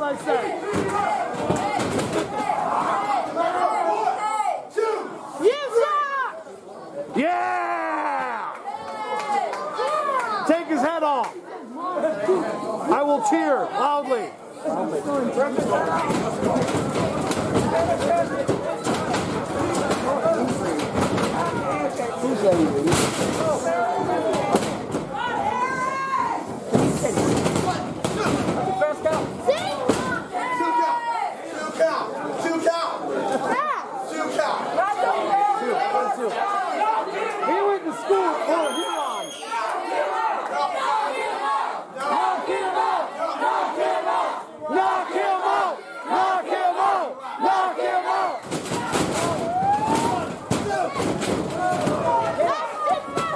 I say. Yeah! Take his head off. I will cheer loudly. He went to school for Huron. Knock him out! Knock him out! Knock him out! Knock him out! Knock him out!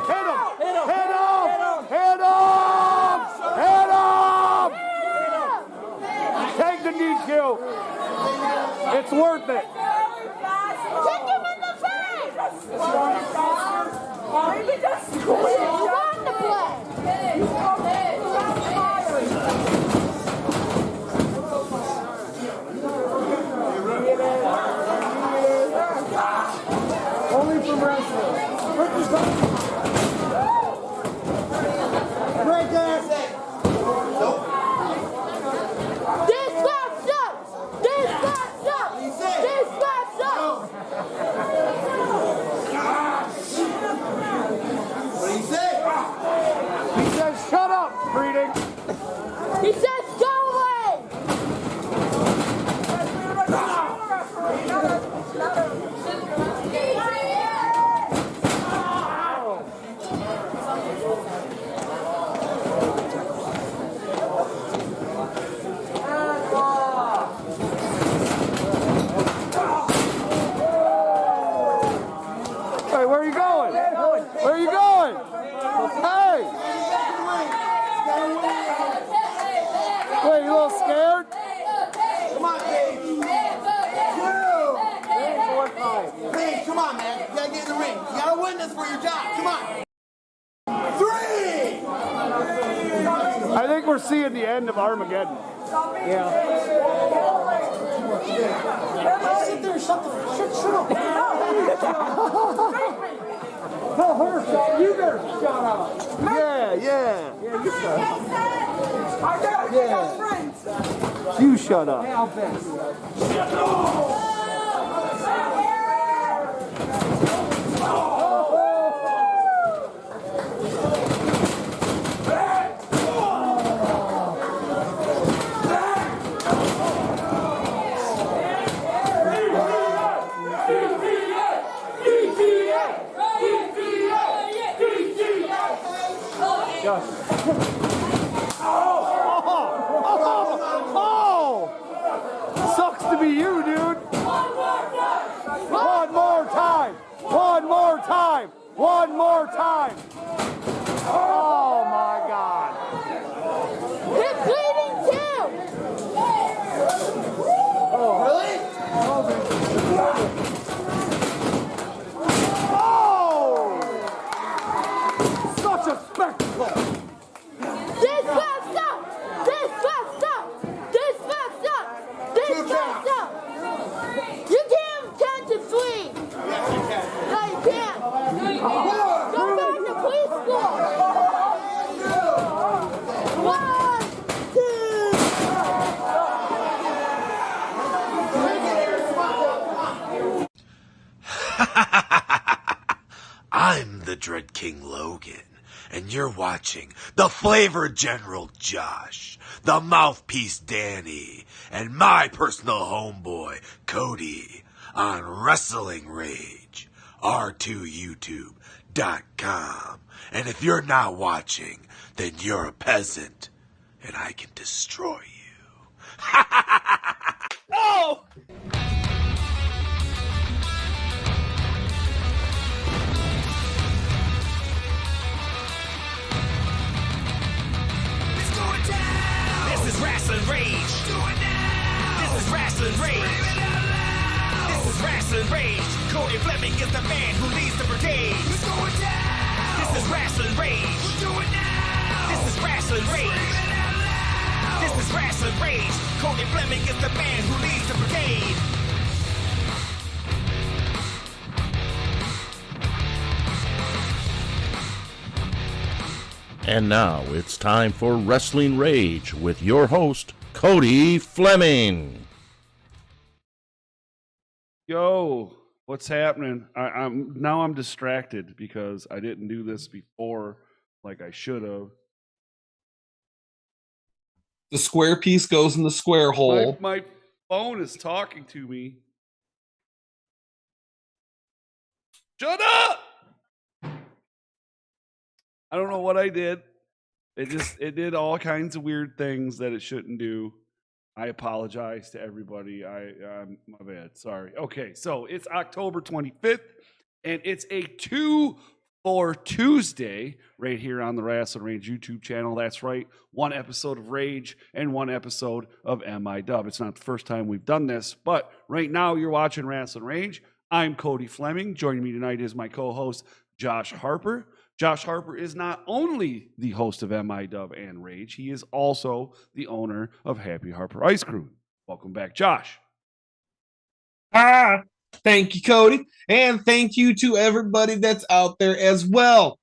Hit him! Hit him! Hit him! Hit him! Take the DQ. It's worth it. Kick him in the face! Maybe just squeeze. He's on the play. Only from wrestling. Right there. This slaps up! This slaps up! This slaps up! What do you say? He says, shut up, breeding. He says, go away! Hey, where are you going? Where are you going? Hey! Wait, you a little scared? Come on, Paige. Paige, come on, man. You gotta get in the ring. You gotta win this for your job. Come on. 3! I think we're seeing the end of Armageddon. Yeah. Sit there and shut up. No, her shot. You better shut up. Yeah. Yeah, you shut up. Yeah. You shut up. Hey, I'll bet. Sucks to be you, dude. One more time. One more time. One more time. Oh my God. You're bleeding too! Really? Oh! Such a spectacle. This slaps up! This slaps up! This slaps up! This slaps up! You can't count to 3! No, you can't! Go back to preschool! 1, 2! I'm the Dread King Logan, and you're watching the Flavor General Josh, the Mouthpiece Danny, and my personal homeboy Cody on Rasslin Rage, R2YouTube.com. And if you're not watching, then you're a peasant, and I can destroy you. Oh! This is Rasslin Rage. Do it now. This is Rasslin Rage. Scream it out loud. This is Rasslin Rage. Cody Fleming is the man who leads the brigade. Let's go down. This is Rasslin Rage. Do it now. This is Rasslin Rage. Scream it out loud. This is Rasslin Rage. Cody Fleming is the man who leads the brigade. And now it's time for Rasslin Rage with your host, Cody Fleming. Yo, what's happening? I'm distracted because I didn't do this before like I should have. The square piece goes in the square hole. My phone is talking to me. Shut up! I don't know what I did. It did all kinds of weird things that it shouldn't do. I apologize to everybody. My bad. Sorry. Okay, so it's October 25th, and it's a 2-for Tuesday right here on the Rasslin Rage YouTube channel. That's right, one episode of Rage and one episode of MIW. It's not the first time we've done this, but right now you're watching Rasslin Rage. I'm Cody Fleming. Joining me tonight is my co-host, Josh Harper. Josh Harper is not only the host of MIW and Rage, he is also the owner of Happy Harper Ice Cream. Welcome back, Josh. Thank you, Cody. And thank you to everybody that's out there as well.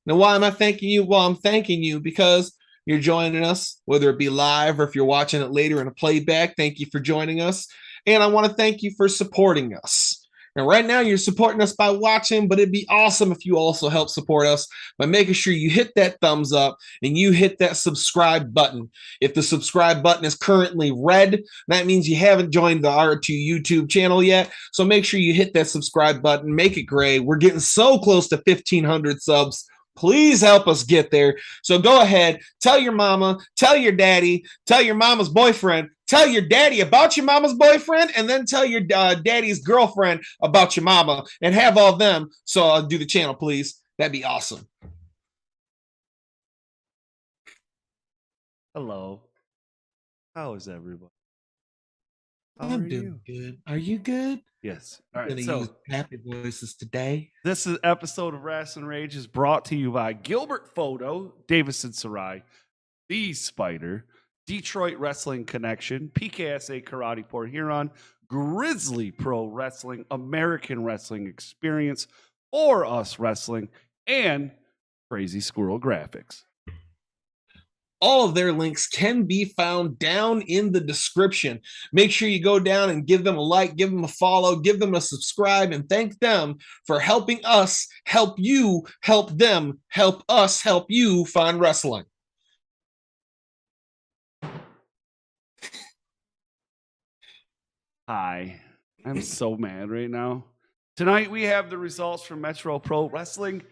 Now, why am I thanking you? Well, I'm thanking you because you're joining us, whether it be live or if you're watching it later in a playback. Thank you for joining us. And I want to thank you for supporting us. And right now you're supporting us by watching, but it'd be awesome if you also help support us by making sure you hit that thumbs up and you hit that subscribe button. If the subscribe button is currently red, that means you haven't joined the R2 YouTube channel yet. So make sure you hit that subscribe button, make it gray. We're getting so close to 1,500 subs. Please help us get there. So go ahead, tell your mama, tell your daddy, tell your mama's boyfriend, tell your daddy about your mama's boyfriend, and then tell your daddy's girlfriend about your mama, and have all them. So do the channel, please. That'd be awesome. Hello. How is everybody? How I'm are doing you? good. Are you good? Yes. I'm All going right. to So use happy voices today. this is episode of Rasslin Rage is brought to you by Gilbert Photo, Davison Sarai, The Spyder, Detroit Wrestling Connection, PKSA Karate Port Huron, Grizzly Pro Wrestling, American Wrestling Experience, For Us Wrestling, and Crazy Squirrel Graphics. All of their links can be found down in the description. Make sure you go down and give them a like, give them a follow, give them a subscribe, and thank them for helping us help you, help them, help us, help you find wrestling. Hi. I'm so mad right now. Tonight we have the results from Metro Pro Wrestling.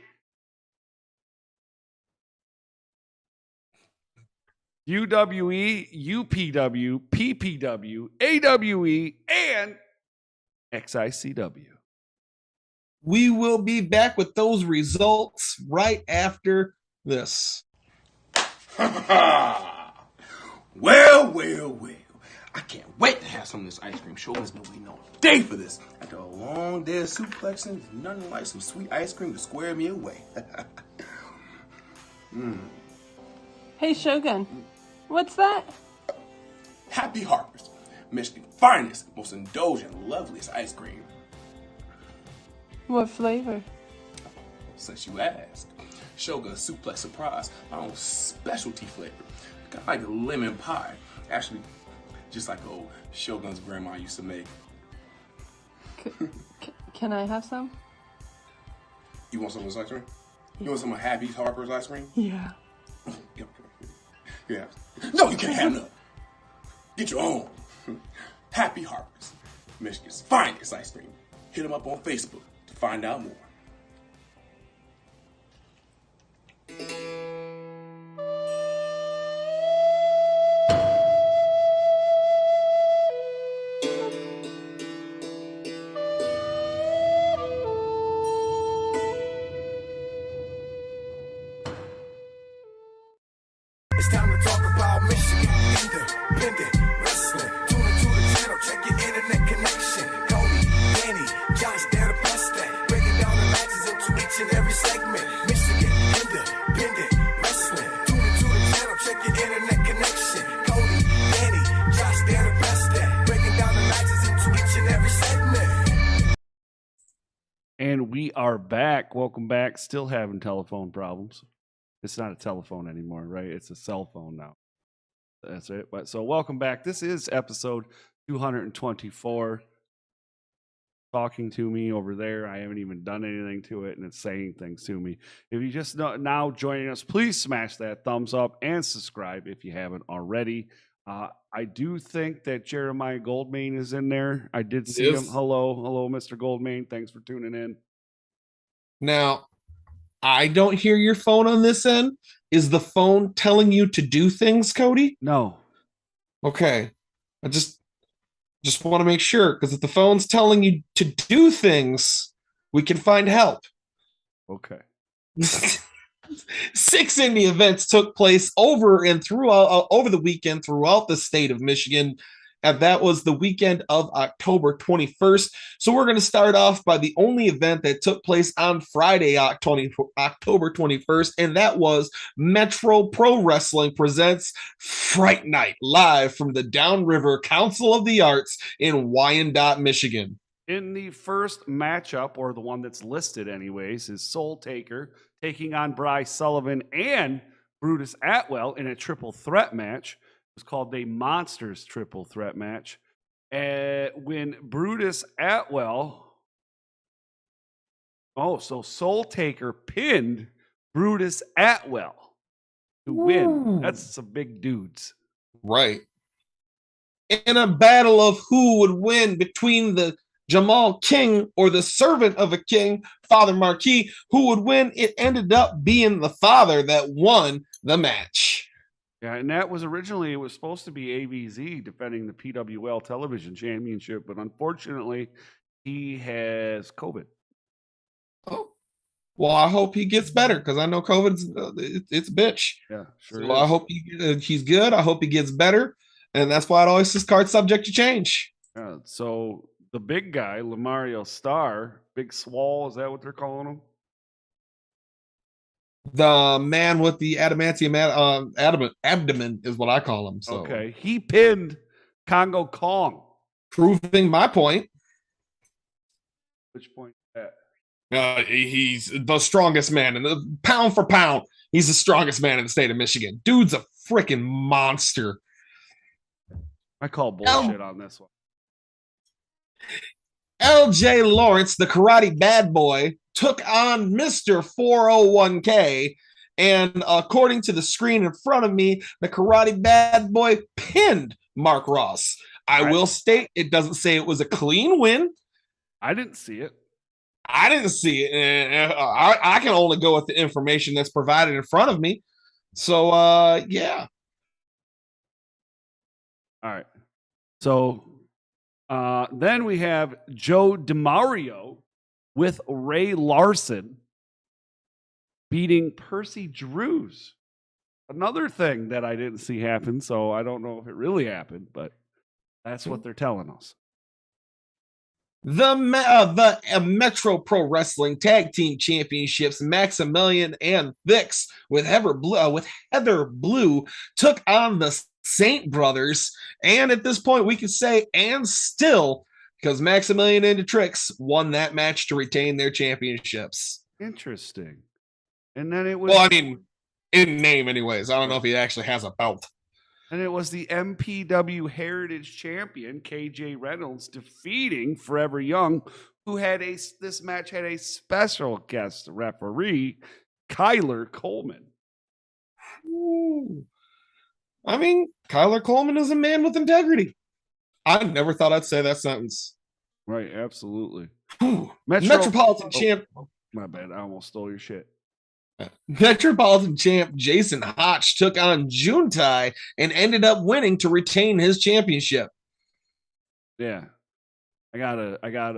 UWE, UPW, PPW, AWE, and XICW. We will be back with those results right after this. Well. I can't wait to have some of this ice cream. Sure has been waiting all day for this. After a long day of suplexing, nothing like some sweet ice cream to square me away. Hey, Shogun, what's that? Happy Harper's, Michigan's finest, most indulgent, loveliest ice cream. What flavor? Since you asked, Shogun Suplex Surprise, my own specialty flavor. Kind of like a lemon pie. Actually, just like old Shogun's grandma used to make. Can I have some? You want some of this ice cream? You want some of Happy Harper's ice cream? Yeah. Yeah. No, you can't have none. Get your own. Happy Harper's, Michigan's finest ice cream. Hit them up on Facebook to find out more. It's time to talk about Michigan independent wrestling. Tune into the channel, check your internet connection. Cody, Danny, Josh, they're the best at breaking down the we are back. Welcome back. Still having telephone problems. It's not a telephone anymore, right? It's a cell phone now. That's it. But so welcome back. This is episode 224. Talking to me over there. I haven't even done anything to it, and it's saying things to me. If you just now joining us, please smash that thumbs up and subscribe if you haven't already. I do think that Jeremiah Goldmain is in there. I did see him. Hello, Mr. Goldmain. Thanks for tuning in. Now, I don't hear your phone on this end. Is the phone telling you to do things, Cody? No. Okay. I just want to make sure, because if the phone's telling you to do things, we can find help. Okay. 6 indie events took place over the weekend throughout the state of Michigan. And that was the weekend of October 21st. So we're going to start off by the only event that took place on Friday, October 21st, and that was Metro Pro Wrestling presents Fright Night, live from the Downriver Council of the Arts in Wyandotte, Michigan. In the first matchup, or the one that's listed anyways, is Soul Taker taking on Bryce Sullivan and Brutus Atwell in a triple threat match. It was called the Monsters Triple Threat match. When Brutus Atwell, so Soul Taker pinned Brutus Atwell to win. That's some big dudes. Right. In a battle of who would win between the Jamal King or the servant of a king, Father Marquis, who would win, it ended up being the father that won the match. Yeah, and that was originally, it was supposed to be AVZ defending the PWL television championship, but unfortunately, he has COVID. Oh, well, I hope he gets better, because I know COVID's it's a bitch. Yeah, sure. So I hope he's good. I hope he gets better, and that's why it always says card subject to change. Yeah, so the big guy, Lamario Star, Big Swole, is that what they're calling him? The man with the adamantium abdomen is what I call him. So. Okay, he pinned Congo Kong. Proving my point. Which point is that? He's the strongest man, and pound for pound, he's the strongest man in the state of Michigan. Dude's a freaking monster. I call bullshit on this one. LJ Lawrence, the karate bad boy, took on Mr. 401k, and according to the screen in front of me, the karate bad boy pinned Mark Ross. I will state, it doesn't say it was a clean win. I didn't see it. I didn't see it. And I can only go with the information that's provided in front of me. So, yeah. All right. So then we have Joe DiMario with Ray Larson beating Percy Drews. Another thing that I didn't see happen, so I don't know if it really happened, but that's what they're telling us. The Metro Pro Wrestling Tag Team Championships, Maximilian and Vix with Heather Blue took on the Saint Brothers, and at this point we can say, and still, because Maximilian and the Tricks won that match to retain their championships. Interesting. And then it was, well, I mean, in name anyways. I don't know if he actually has a belt. And it was the MPW Heritage Champion, KJ Reynolds, defeating Forever Young, who had this match had a special guest referee, Kyler Coleman. Ooh. I mean, Kyler Coleman is a man with integrity. I never thought I'd say that sentence. Right, absolutely. Metropolitan champ. Oh, my bad, I almost stole your shit. Metropolitan champ Jason Hotch took on Juntai and ended up winning to retain his championship. Yeah. I got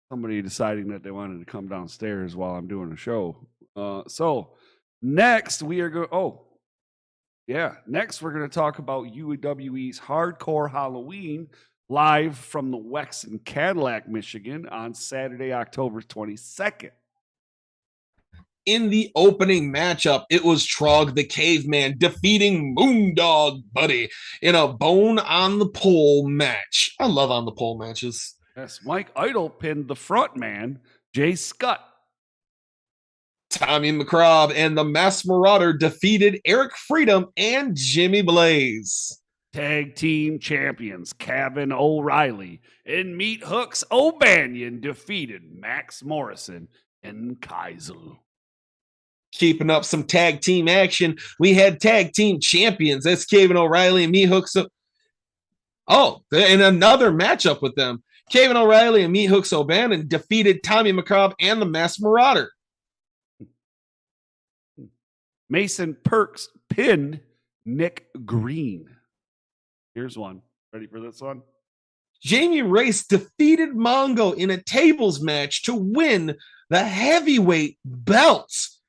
somebody deciding that they wanted to come downstairs while I'm doing a show. So next we are next we're going to talk about UWE's Hardcore Halloween live from the Wex in Cadillac, Michigan on Saturday, October 22nd. In the opening matchup, it was Trog the Caveman defeating Moondog Buddy in a bone on the pole match. I love on the pole matches. Yes, Mike Idol pinned the front man, Jay Scott. Tommy McCrobb and the Mass Marauder defeated Eric Freedom and Jimmy Blaze. Tag team champions Kevin O'Reilly and Meat Hooks O'Banion defeated Max Morrison and Kaisel. Keeping up some tag team action, we had tag team champions. That's Kevin O'Reilly and Meat Hooks. Oh, and another matchup with them. Kevin O'Reilly and Meat Hooks O'Bannon defeated Tommy McCrobb and the Mass Marauder. Mason Perks pinned Nick Green. Here's one. Ready for this one? Jamie Race defeated Mongo in a tables match to win the heavyweight belts.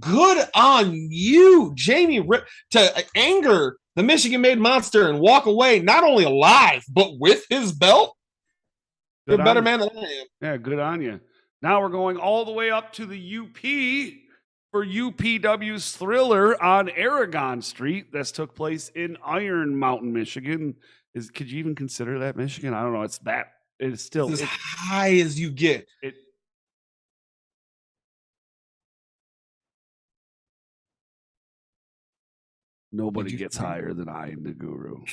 Good on you, Jamie, to anger the Michigan-made monster and walk away not only alive, but with his belt. Good You're a better on man than I am. Yeah, good on you. Now we're going all the way up to the UP for UPW's Thriller on Aragon Street. This took place in Iron Mountain, Michigan. Could you even consider that Michigan? I don't know. It's still as high as you get. Nobody gets higher than I am the Guru.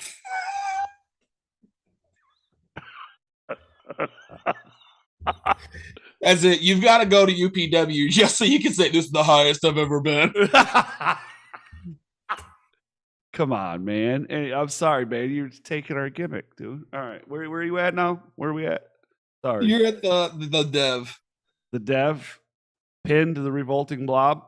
That's it. You've got to go to UPW just so you can say this is the highest I've ever been. Come on, man. Hey, I'm sorry, man. You're taking our gimmick, dude. All right. Where are you at now? Where are we at? Sorry. You're at the Dev. The Dev pinned the Revolting Blob.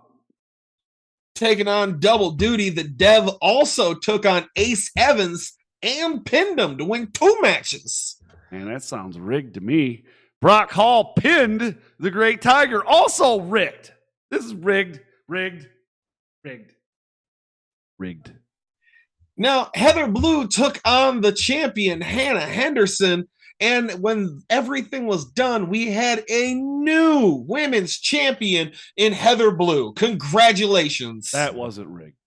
Taking on double duty, the Dev also took on Ace Evans and pinned him to win 2 matches. Man, that sounds rigged to me. Brock Hall pinned the Great Tiger, also rigged. This is rigged. Now, Heather Blue took on the champion, Hannah Henderson, and when everything was done, we had a new women's champion in Heather Blue. Congratulations. That wasn't rigged.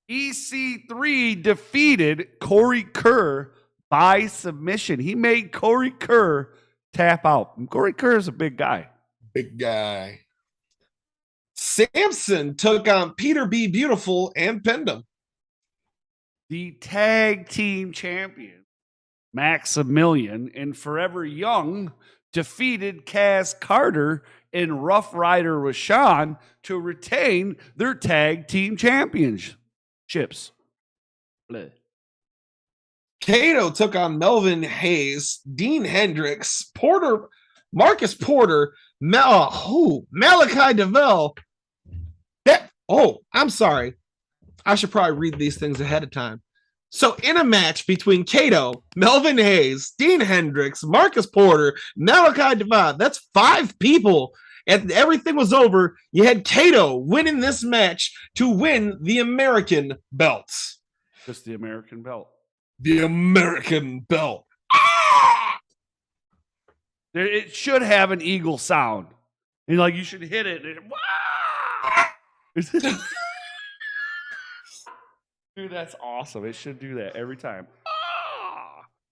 EC3 defeated Corey Kerr by submission. He made Corey Kerr tap out. And Corey Kerr is a big guy. Big guy. Samson took on Peter B. Beautiful and pinned him. The tag team champion, Maximilian and Forever Young, defeated Kaz Carter and Rough Rider Rashawn to retain their tag team championships. Bleh. Kato took on Melvin Hayes, Dean Hendricks, Marcus Porter, Malachi DeVille. I'm sorry. I should probably read these things ahead of time. So in a match between Kato, Melvin Hayes, Dean Hendricks, Marcus Porter, Malachi DeVille, that's 5 people. And everything was over. You had Kato winning this match to win the American belts. Just the American belt. The American belt. It should have an eagle sound. And you should hit it. Dude, that's awesome. It should do that every time.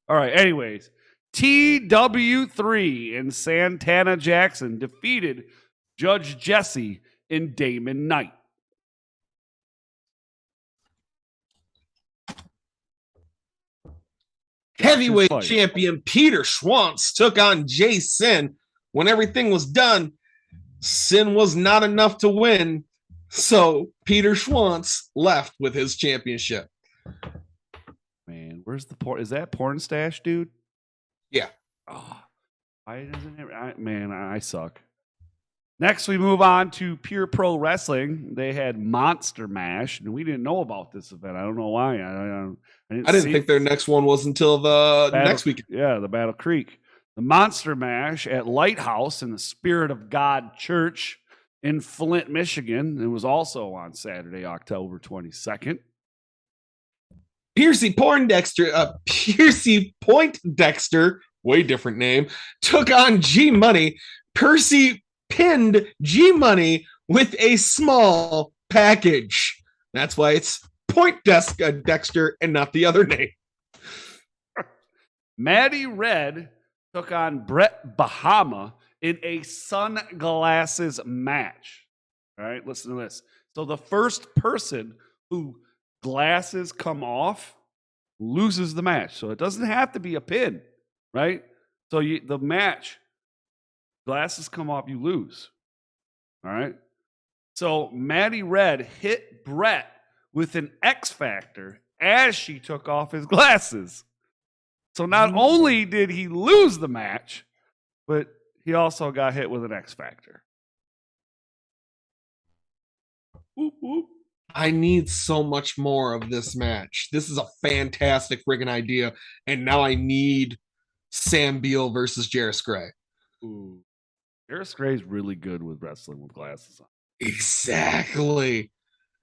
All right, anyways. TW3 and Santana Jackson defeated Judge Jesse and Damon Knight. Heavyweight champion Peter Schwantz took on Jay Sin. When everything was done, Sin was not enough to win, so Peter Schwantz left with his championship. Man, where's the porn? Is that Porn Stash, dude? Yeah. Oh, why doesn't it? Man, I suck. Next, we move on to Pure Pro Wrestling. They had Monster Mash, and we didn't know about this event. I don't know why. I didn't think their next one was until the next week. Yeah, the Battle Creek. The Monster Mash at Lighthouse in the Spirit of God Church in Flint, Michigan. It was also on Saturday, October 22nd. Piercy Poindexter, way different name, took on G Money. Percy pinned G Money with a small package. That's why it's Poindexter and not the other name. Maddie Red took on Brett Bahama in a sunglasses match. All right, listen to this. So the first person who glasses come off loses the match. So it doesn't have to be a pin, right? So the match, glasses come off, you lose. All right. So Maddie Red hit Brett with an X Factor as she took off his glasses. So not only did he lose the match, but he also got hit with an X Factor. Whoop, whoop. I need so much more of this match. This is a fantastic friggin' idea. And now I need Sam Beal versus Jarvis Gray. Ooh. Jarvis Gray's really good with wrestling with glasses on. Exactly.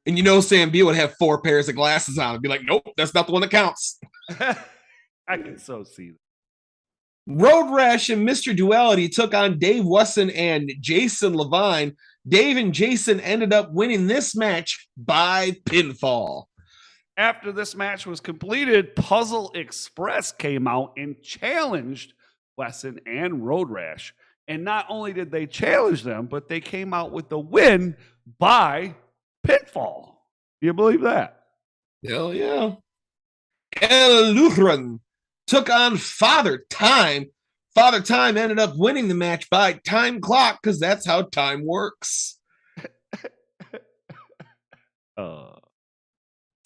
And you know Sam Beal would have 4 pairs of glasses on and be like, nope, that's not the one that counts. I can so see that. Road Rash and Mr. Duality took on Dave Wesson and Jason Levine. Dave and Jason ended up winning this match by pinfall. After this match was completed, Puzzle Express came out and challenged Wesson and Road Rash. And not only did they challenge them, but they came out with the win by pinfall. Do you believe that? Hell yeah. El Huron took on Father Time. Father Time ended up winning the match by time clock because that's how time works.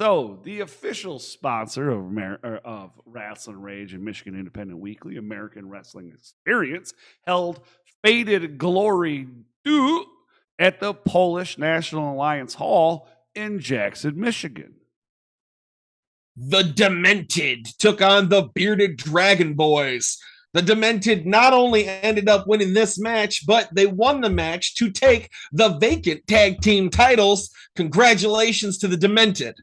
So, the official sponsor of Rasslin Rage and Michigan Independent Weekly, American Wrestling Experience, held Faded Glory 2 at the Polish National Alliance Hall in Jackson, Michigan. The Demented took on the Bearded Dragon Boys. The Demented not only ended up winning this match, but they won the match to take the vacant tag team titles. Congratulations to the Demented.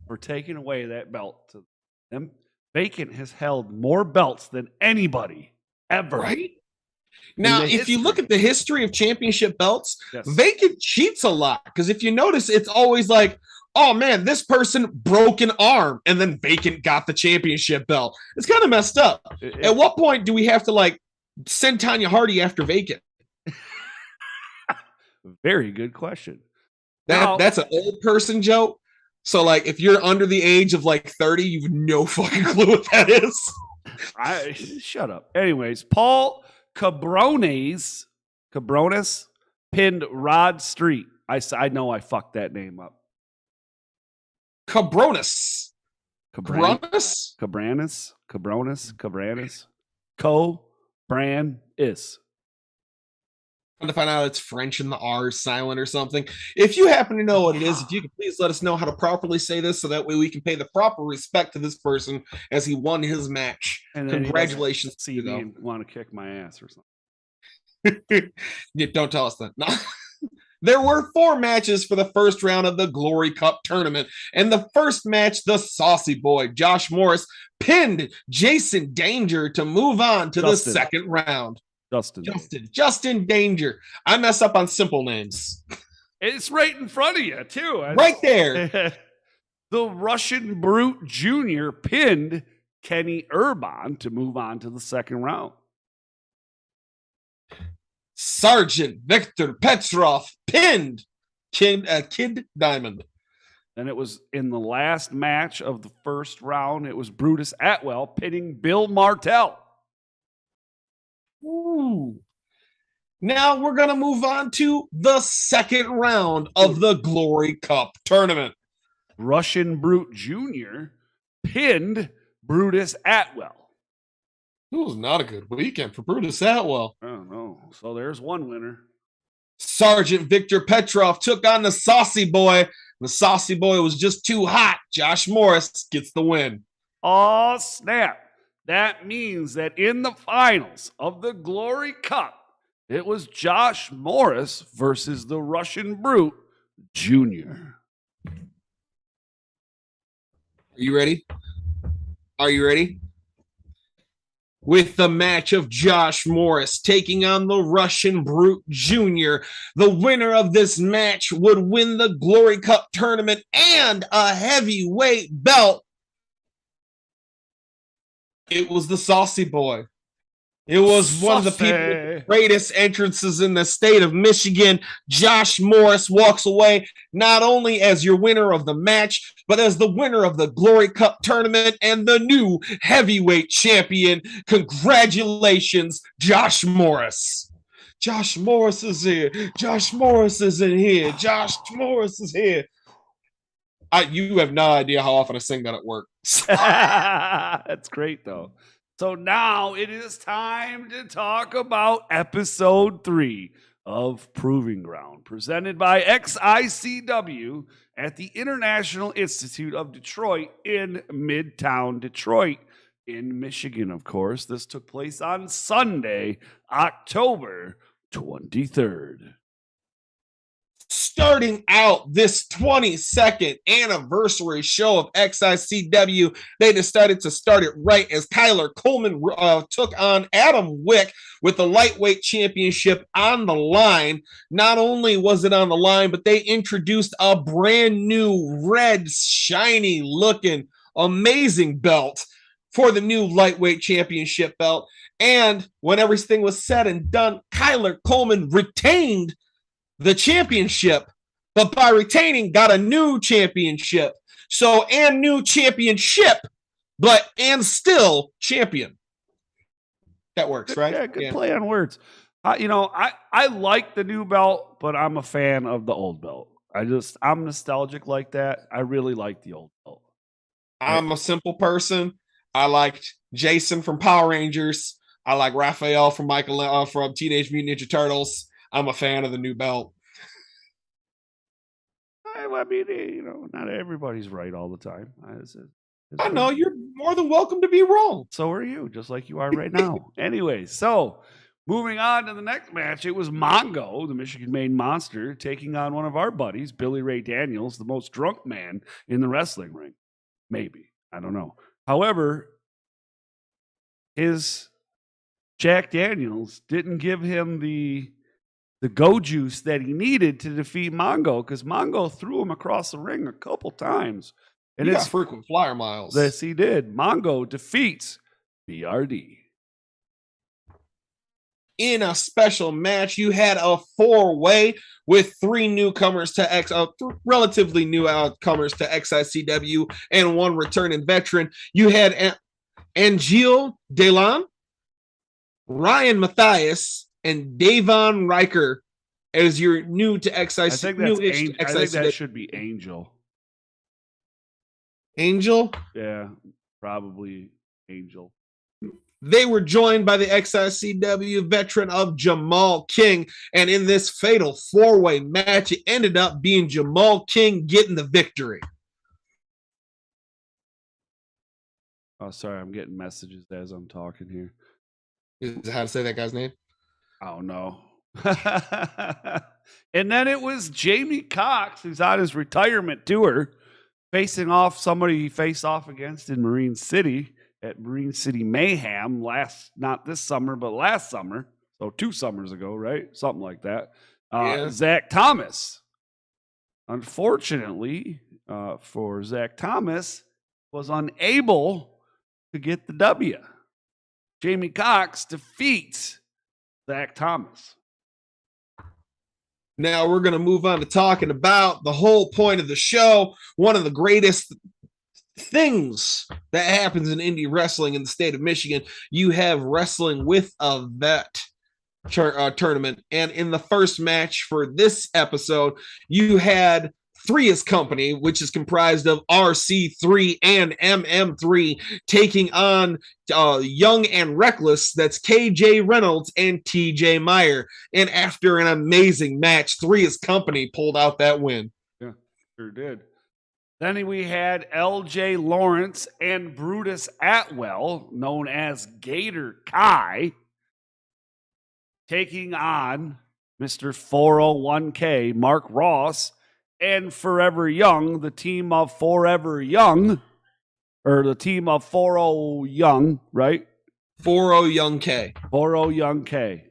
For taking away that belt to them. Vacant has held more belts than anybody ever. Right? Now, if you look at the history of championship belts, Vacant cheats a lot. Because if you notice, it's always like, oh man, this person broke an arm and then Vacant got the championship belt. It's kind of messed up. At what point do we have to like send Tanya Hardy after Vacant? Very good question. That's an old person joke. So like if you're under the age of like 30, you have no fucking clue what that is. Shut up. Anyways, Paul Cabrones pinned Rod Street. I know I fucked that name up. Cabronis. Cabranis. To find out it's French and the R is silent or something. If you happen to know what it is, if you could please let us know how to properly say this so that way we can pay the proper respect to this person as he won his match. And congratulations. See me and want to kick my ass or something. Yeah, don't tell us that. No. There were 4 matches for the first round of the Glory Cup tournament. And the first match, the Saucy Boy, Josh Morris, pinned Jason Danger to move on to the second round. Justin Danger. I mess up on simple names. It's right in front of you, too. Right there. The Russian Brute Jr. pinned Kenny Urban to move on to the second round. Sergeant Victor Petrov pinned Kid Diamond. And it was in the last match of the first round. It was Brutus Atwell pinning Bill Martell. Ooh. Now we're going to move on to the second round of the Glory Cup tournament. Russian Brute Jr. pinned Brutus Atwell. It was not a good weekend for Brutus Atwell. I don't know. So there's one winner. Sergeant Victor Petrov took on the Saucy Boy. The Saucy Boy was just too hot. Josh Morris gets the win. Oh, snap. That means that in the finals of the Glory Cup, it was Josh Morris versus the Russian Brute Jr. Are you ready? Are you ready? With the match of Josh Morris taking on the Russian Brute Jr., the winner of this match would win the Glory Cup tournament and a heavyweight belt. It was the Saucy Boy. It was one of the people with the greatest entrances in the state of Michigan. Josh Morris walks away not only as your winner of the match, but as the winner of the Glory Cup tournament and the new heavyweight champion. Congratulations, Josh Morris. Josh Morris is here. Josh Morris is in here. Josh Morris is here. You have no idea how often I sing that at work. That's great, though. So now it is time to talk about episode 3 of Proving Ground, presented by XICW at the International Institute of Detroit in Midtown Detroit in Michigan, of course. This took place on Sunday, October 23rd. Starting out this 22nd anniversary show of XICW, they decided to start it right as Tyler Coleman took on Adam Wick with the lightweight championship on the line. Not only was it on the line, but they introduced a brand new red, shiny looking, amazing belt for the new lightweight championship belt. And when everything was said and done, Tyler Coleman retained the championship, but by retaining got a new championship. So, and new championship, and still champion. That works, right? Yeah, good play on words. I like the new belt, but I'm a fan of the old belt. I'm nostalgic like that. I really like the old belt. I'm a simple person. I liked Jason from Power Rangers. I like Raphael from from Teenage Mutant Ninja Turtles. I'm a fan of the new belt. I mean, not everybody's right all the time. I know, you're more than welcome to be wrong. So are you, just like you are right now. Anyway, so moving on to the next match, it was Mongo, the Michigan-made monster, taking on one of our buddies, Billy Ray Daniels, the most drunk man in the wrestling ring. Maybe. I don't know. However, his Jack Daniels didn't give him the go juice that he needed to defeat Mongo, because Mongo threw him across the ring a couple times. And it's frequent flyer miles. Yes, he did. Mongo defeats BRD. In a special match, you had a 4-way with 3 newcomers to relatively new outcomers to XICW and 1 returning veteran. You had Angel Delan, Ryan Matthias, and Davon Riker as your new to XICW. I think that should be Angel. Angel? Yeah, probably Angel. They were joined by the XICW veteran of Jamal King, and in this fatal 4-way match, it ended up being Jamal King getting the victory. Oh, sorry, I'm getting messages as I'm talking here. Is how to say that guy's name? Oh, no. And then it was Jamie Cox, who's on his retirement tour, facing off somebody he faced off against in Marine City at Marine City Mayhem not this summer, but last summer. So 2 summers ago, right? Something like that. Zach Thomas. Unfortunately, for Zach Thomas, was unable to get the W. Jamie Cox defeats Zach Thomas. Now we're going to move on to talking about the whole point of the show. One of the greatest things that happens in indie wrestling in the state of Michigan. You have wrestling with a vet tournament. And in the first match for this episode, you had Three's Company, which is comprised of RC3 and MM3, taking on Young and Reckless. That's KJ Reynolds and TJ Meyer. And after an amazing match, Three's Company pulled out that win. Yeah, sure did. Then we had LJ Lawrence and Brutus Atwell, known as Gator Kai, taking on Mr. 401k Mark Ross and Forever Young, the team of Forever Young, or the team of 40 Young, right? 40 Young K. 40 Young K.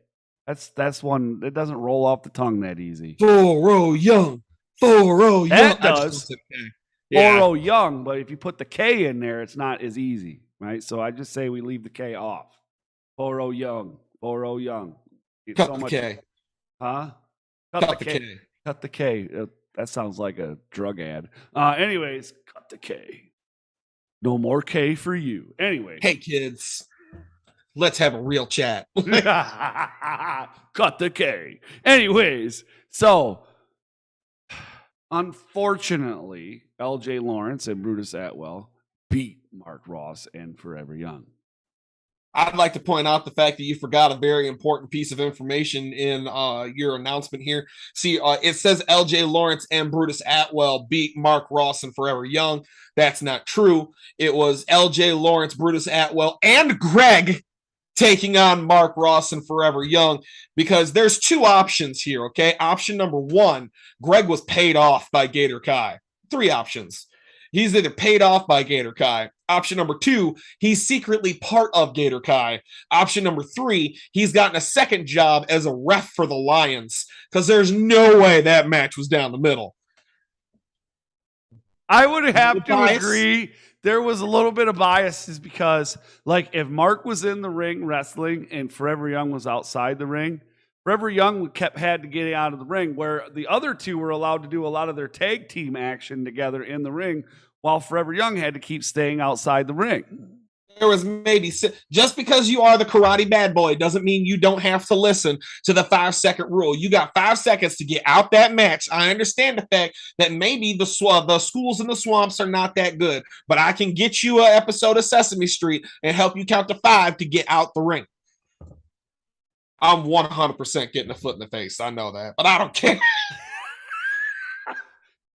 That's one that doesn't roll off the tongue that easy. 40 Young. 40 Young. That does. 40 Yeah. Young, but if you put the K in there, it's not as easy, right? So I just say we leave the K off. Foro Young. Foro Young. It's Cut the K. Huh? Cut the K. Cut the K. That sounds like a drug ad. Anyways, cut the K. No more K for you. Anyway. Hey, kids. Let's have a real chat. Cut the K. Anyways, so unfortunately, LJ Lawrence and Brutus Atwell beat Mark Ross and Forever Young. I'd like to point out the fact that you forgot a very important piece of information in your announcement here. See, it says LJ Lawrence and Brutus Atwell beat Mark Ross and Forever Young. That's not true. It was LJ Lawrence, Brutus Atwell, and Greg taking on Mark Ross and Forever Young, because there's two options here, okay? Option number one, Greg was paid off by Gator Kai. Three options. He's either paid off by Gator Kai. Option number two, he's secretly part of Gator Kai. Option number three, he's gotten a second job as a ref for the Lions, because there's no way that match was down the middle. I would have to agree. There was a little bit of biases because, like, if Mark was in the ring wrestling and Forever Young was outside the ring, Forever Young had to get out of the ring, where the other two were allowed to do a lot of their tag team action together in the ring, while Forever Young had to keep staying outside the ring. There was maybe, just because you are the karate bad boy doesn't mean you don't have to listen to the 5-second rule. You got 5 seconds to get out that match. I understand the fact that maybe the schools in the swamps are not that good, but I can get you an episode of Sesame Street and help you count to 5 to get out the ring. I'm 100% getting a foot in the face. I know that, but I don't care.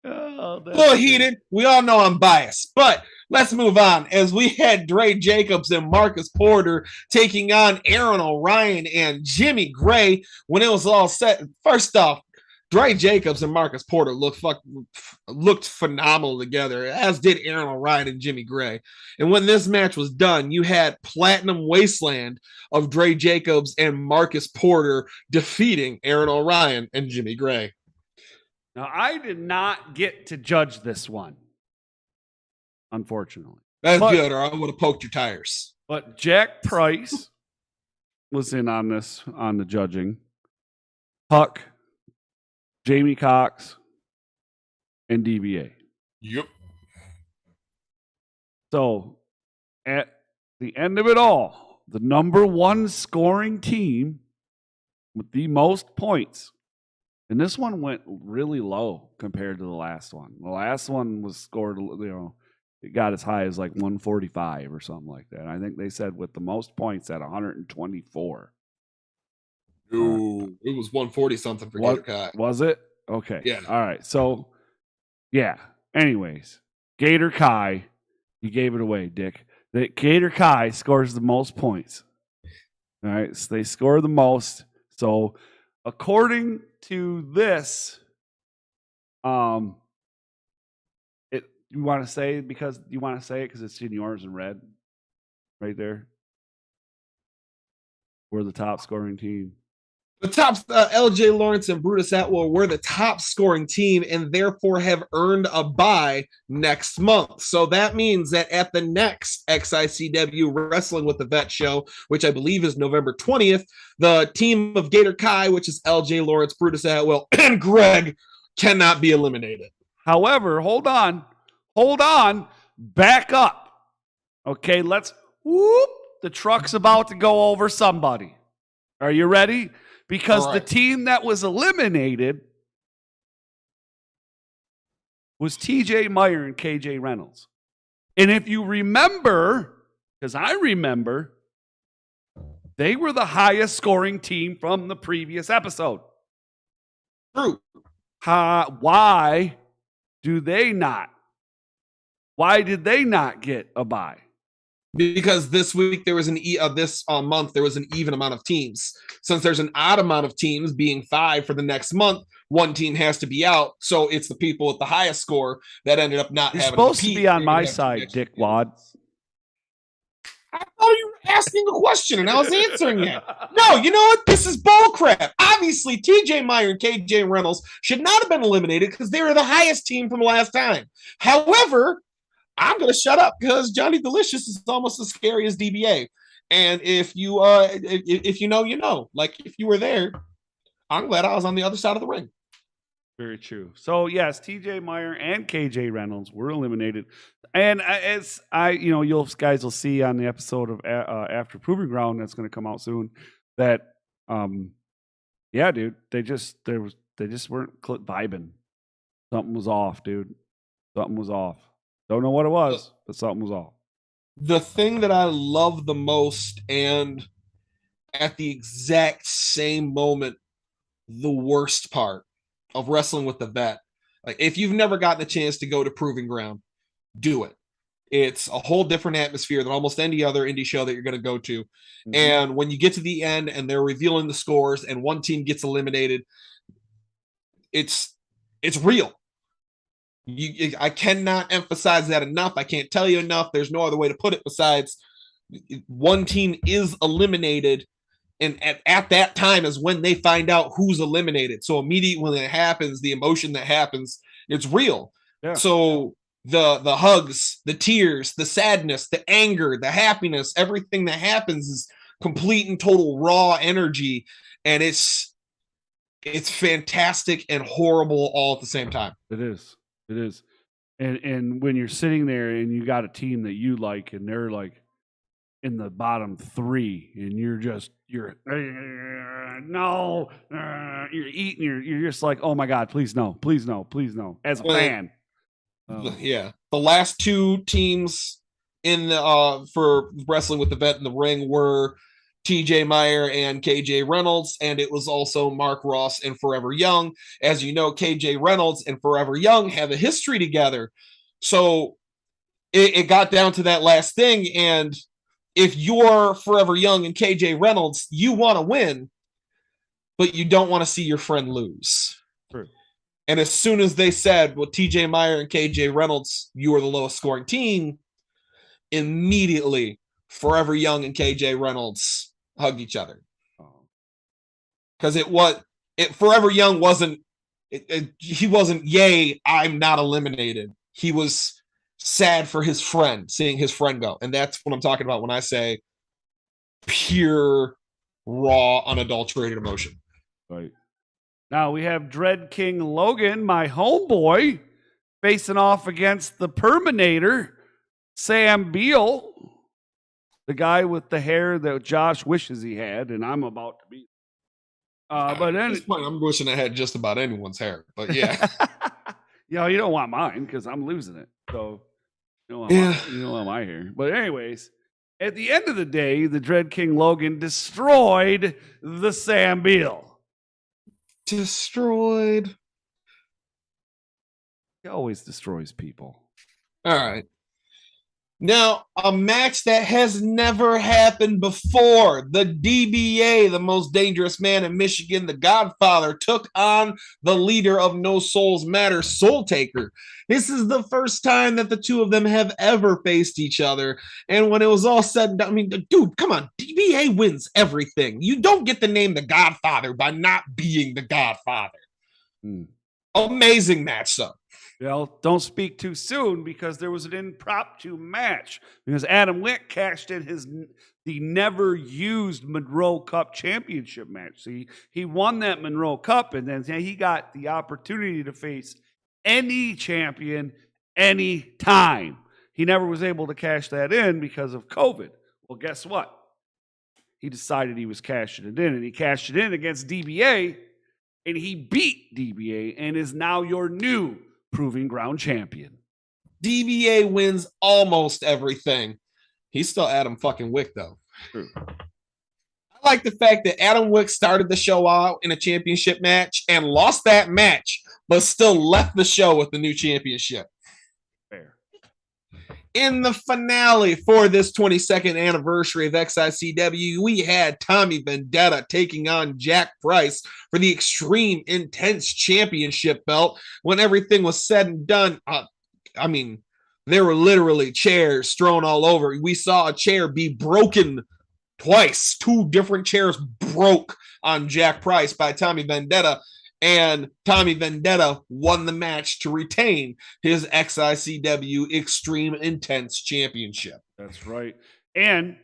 A little heated. We all know I'm biased, but let's move on, as we had Dre Jacobs and Marcus Porter taking on Aaron Orion and Jimmy Gray. When it was all set, first off, Dre Jacobs and Marcus Porter looked phenomenal together, as did Aaron Orion and Jimmy Gray. And when this match was done, you had Platinum Wasteland of Dre Jacobs and Marcus Porter defeating Aaron Orion and Jimmy Gray. Now, I did not get to judge this one, unfortunately. That's good, or I would have poked your tires. But Jack Price was in on this, on the judging. Huck, Jamie Cox, and DBA. Yep. So, at the end of it all, the number one scoring team with the most points, and this one went really low compared to the last one. The last one was scored, it got as high as like 145 or something like that. I think they said with the most points at 124. Ooh, it was 140 something for Gator Kai. Was it? Okay. Yeah. All right. So, yeah. Anyways, Gator Kai, you gave it away, Dick. The Gator Kai scores the most points. All right. So they score the most. So, according to this, you want to say it because it's in yours in red, right there. We're the top scoring team. The top LJ Lawrence and Brutus Atwell were the top scoring team and therefore have earned a bye next month. So that means that at the next XICW Wrestling with the Vet show, which I believe is November 20th, the team of Gator Kai, which is LJ Lawrence, Brutus Atwell, and Greg, cannot be eliminated. However, hold on, back up. Okay, the truck's about to go over somebody. Are you ready? Because the team that was eliminated was TJ Meyer and KJ Reynolds. And if you remember, because I remember, they were the highest scoring team from the previous episode. True. Why do they not? Why did they not get a bye? Because this week there was this month there was an even amount of teams. Since there's an odd amount of teams, being 5 for the next month, one team has to be out. So it's the people with the highest score that ended up not You're having. Supposed to be on my side, Dick Wad. I thought you were asking a question and I was answering it. No, you know what? This is bullcrap. Obviously, TJ Meyer and KJ Reynolds should not have been eliminated because they were the highest team from last time. However, I'm gonna shut up because Johnny Delicious is almost as scary as DBA. And if you you know. Like if you were there, I'm glad I was on the other side of the ring. Very true. So yes, TJ Meyer and KJ Reynolds were eliminated, and you guys will see on the episode of After Proving Ground that's going to come out soon that, yeah, dude, they just weren't vibing. Something was off, dude. Something was off. Don't know what it was, but something was off. The thing that I love the most, and at the exact same moment, the worst part of Wrestling with the Vet. Like, if you've never gotten a chance to go to Proving Ground, do it. It's a whole different atmosphere than almost any other indie show that you're going to go to. Mm-hmm. And when you get to the end and they're revealing the scores and one team gets eliminated, it's real. I cannot emphasize that enough. I can't tell you enough. There's no other way to put it besides one team is eliminated. And at that time is when they find out who's eliminated. So immediately when it happens, the emotion that happens, it's real. Yeah. So the hugs, the tears, the sadness, the anger, the happiness, everything that happens is complete and total raw energy. And it's fantastic and horrible all at the same time. It is. It is. And when you're sitting there and you got a team that you like and they're like in the bottom three and you're eating, you're just like, oh my God, please no, please no, please no. As a fan. Yeah. The last two teams in the for Wrestling with the Vet in the Ring were TJ Meyer and KJ Reynolds, and it was also Mark Ross and Forever Young. As you know, KJ Reynolds and Forever Young have a history together. So it got down to that last thing, and if you're Forever Young and KJ Reynolds, you want to win, but you don't want to see your friend lose. True. And as soon as they said, well, TJ Meyer and KJ Reynolds, you are the lowest scoring team, immediately Forever Young and KJ Reynolds hugged each other. Because Forever Young wasn't, he wasn't, yay, I'm not eliminated. He was sad for his friend, seeing his friend go. And that's what I'm talking about when I say pure, raw, unadulterated emotion. Right. Now we have Dread King Logan, my homeboy, facing off against the Perminator, Sam Beal, the guy with the hair that Josh wishes he had, and I'm about to be. But then, at this point, I'm wishing I had just about anyone's hair. But yeah. You don't want mine because I'm losing it. So you don't want my hair. But anyways, at the end of the day, the Dread King Logan destroyed the Sam Beal. Destroyed. He always destroys people. All right. Now, a match that has never happened before. The DBA, the most dangerous man in Michigan, the Godfather, took on the leader of No Souls Matter, Soul Taker. This is the first time that the two of them have ever faced each other. And when it was all said and done, I mean, dude, come on. DBA wins everything. You don't get the name the Godfather by not being the Godfather. Amazing match, though. Well, don't speak too soon because there was an impromptu match because Adam Wick cashed in the never used Monroe Cup Championship match. See, he won that Monroe Cup and then he got the opportunity to face any champion anytime. He never was able to cash that in because of COVID. Well, guess what? He decided he was cashing it in, and he cashed it in against DBA, and he beat DBA and is now your new Proving Ground champion. DBA wins almost everything. He's still Adam fucking Wick, though. True. I like the fact that Adam Wick started the show out in a championship match and lost that match, but still left the show with the new championship. Fair. In the finale for this 22nd anniversary of XICW, we had Tommy Vendetta taking on Jack Price for the Extreme Intense Championship belt. When everything was said and done, I mean, there were literally chairs thrown all over. We saw a chair be broken twice. 2 different chairs broke on Jack Price by Tommy Vendetta. And Tommy Vendetta won the match to retain his XICW Extreme Intense Championship. That's right. And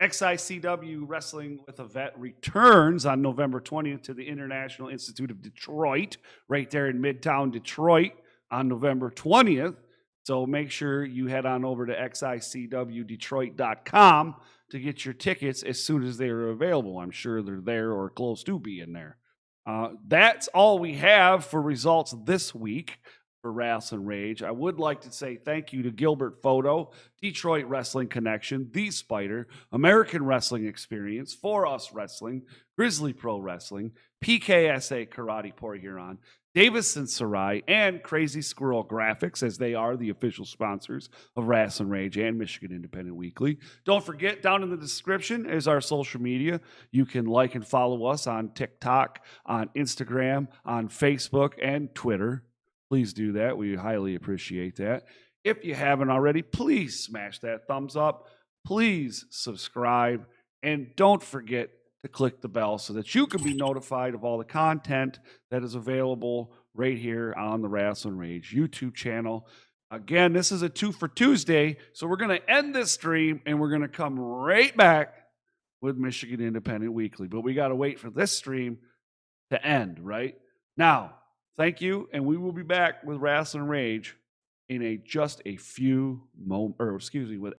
XICW Wrestling with a Vet returns on November 20th to the International Institute of Detroit, right there in Midtown Detroit on November 20th. So make sure you head on over to xicwdetroit.com to get your tickets as soon as they are available. I'm sure they're there or close to being there. That's all we have for results this week for Rasslin Rage. I would like to say thank you to Gilbert Photo, Detroit Wrestling Connection, The Spyder, American Wrestling Experience, For Us Wrestling, Grizzly Pro Wrestling, PKSA Karate Port Huron, Davison Sarai, and Crazy Squirrel Graphics, as they are the official sponsors of Rasslin Rage and Michigan Independent Weekly. Don't forget, down in the description is our social media. You can like and follow us on TikTok, on Instagram, on Facebook, and Twitter. Please do that. We highly appreciate that. If you haven't already, please smash that thumbs up. Please subscribe. And don't forget to click the bell so that you can be notified of all the content that is available right here on the Rasslin Rage YouTube channel. Again, this is a 2 for Tuesday, so we're going to end this stream and we're going to come right back with Michigan Independent Weekly. But we got to wait for this stream to end, right? Now, thank you, and we will be back with Rasslin Rage in just a few moments, with